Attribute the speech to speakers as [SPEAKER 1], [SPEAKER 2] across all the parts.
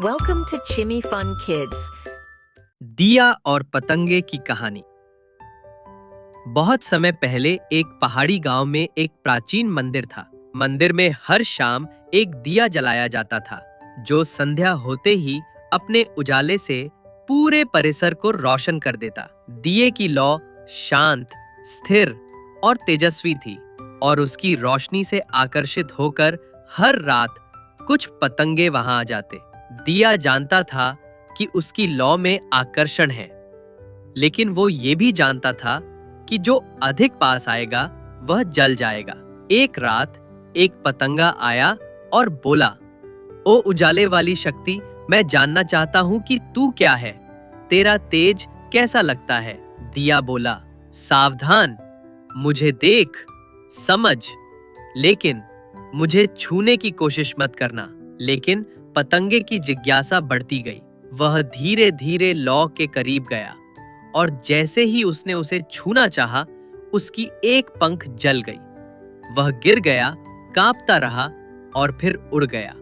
[SPEAKER 1] Welcome to Chimmy Fun Kids.
[SPEAKER 2] दिया और पतंगे की कहानी। बहुत समय पहले एक पहाड़ी गांव में एक प्राचीन मंदिर था। मंदिर में हर शाम एक दिया जलाया जाता था, जो संध्या होते ही अपने उजाले से पूरे परिसर को रोशन कर देता। दिए की लौ शांत, स्थिर और तेजस्वी थी, और उसकी रोशनी से आकर्षित होकर हर रात कुछ पतंगे वहां आ जाते। दिया जानता था कि उसकी लौ में आकर्षण है, लेकिन वो ये भी जानता था कि जो अधिक पास आएगा वह जल जाएगा। एक रात एक पतंगा आया और बोला, ओ उजाले वाली शक्ति, मैं जानना चाहता हूँ कि तू क्या है, तेरा तेज कैसा लगता है। दिया बोला, सावधान, मुझे देख, समझ, लेकिन मुझे छूने की कोशिश मत करना। लेकिन पतंगे की जिज्ञासा बढ़ती गई। वह धीरे धीरे लौ के करीब गया, और जैसे ही उसने उसे छूना चाहा, उसकी एक पंख जल गई। वह गिर गया, कांपता रहा और फिर उड़ गया।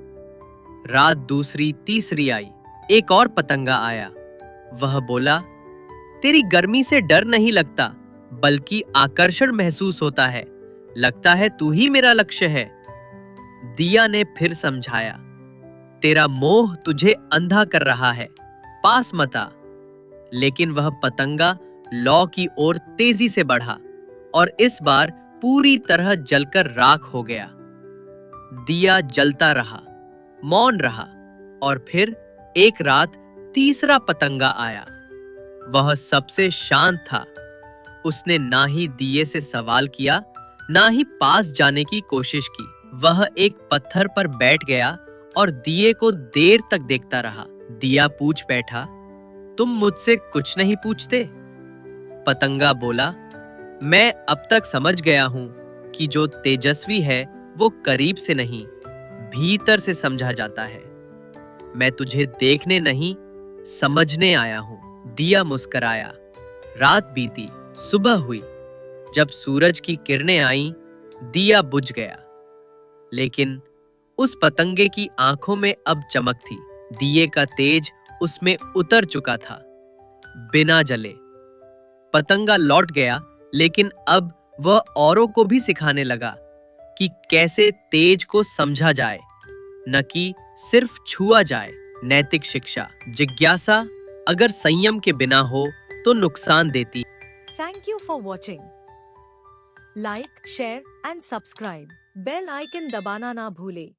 [SPEAKER 2] रात दूसरी तीसरी आई। एक और पतंगा आया। वह बोला, तेरी गर्मी से डर नहीं लगता, बल्कि आकर्षण महसूस होता है। लगता है तू ही मेरा लक्ष्य है। दिया ने फिर समझाया, तेरा मोह तुझे अंधा कर रहा है, पास मत आ। लेकिन वह पतंगा लौ की ओर तेजी से बढ़ा, और इस बार पूरी तरह जलकर राख हो गया। दिया जलता रहा, मौन रहा, और फिर एक रात तीसरा पतंगा आया। वह सबसे शांत था। उसने ना ही दिए से सवाल किया, ना ही पास जाने की कोशिश की। वह एक पत्थर पर बैठ गया और दिए को देर तक देखता रहा। दिया पूछ बैठा, तुम मुझसे कुछ नहीं पूछते? पतंगा बोला, मैं अब तक समझ गया हूं कि जो तेजस्वी है वो करीब से नहीं, भीतर से समझा जाता है। मैं तुझे देखने नहीं, समझने आया हूं। दिया मुस्कराया। रात बीती, सुबह हुई। जब सूरज की किरणें आईं, दिया बुझ गया। लेकिन उस पतंगे की आंखों में अब चमक थी। दिए का तेज उसमें उतर चुका था, बिना जले। पतंगा लौट गया, लेकिन अब वह औरों को भी सिखाने लगा कि कैसे तेज को समझा जाए, न कि सिर्फ छुआ जाए। नैतिक शिक्षा, जिज्ञासा अगर संयम के बिना हो तो नुकसान देती।
[SPEAKER 1] Thank you for watching. Like, share and subscribe. Bell icon दबाना ना भूले।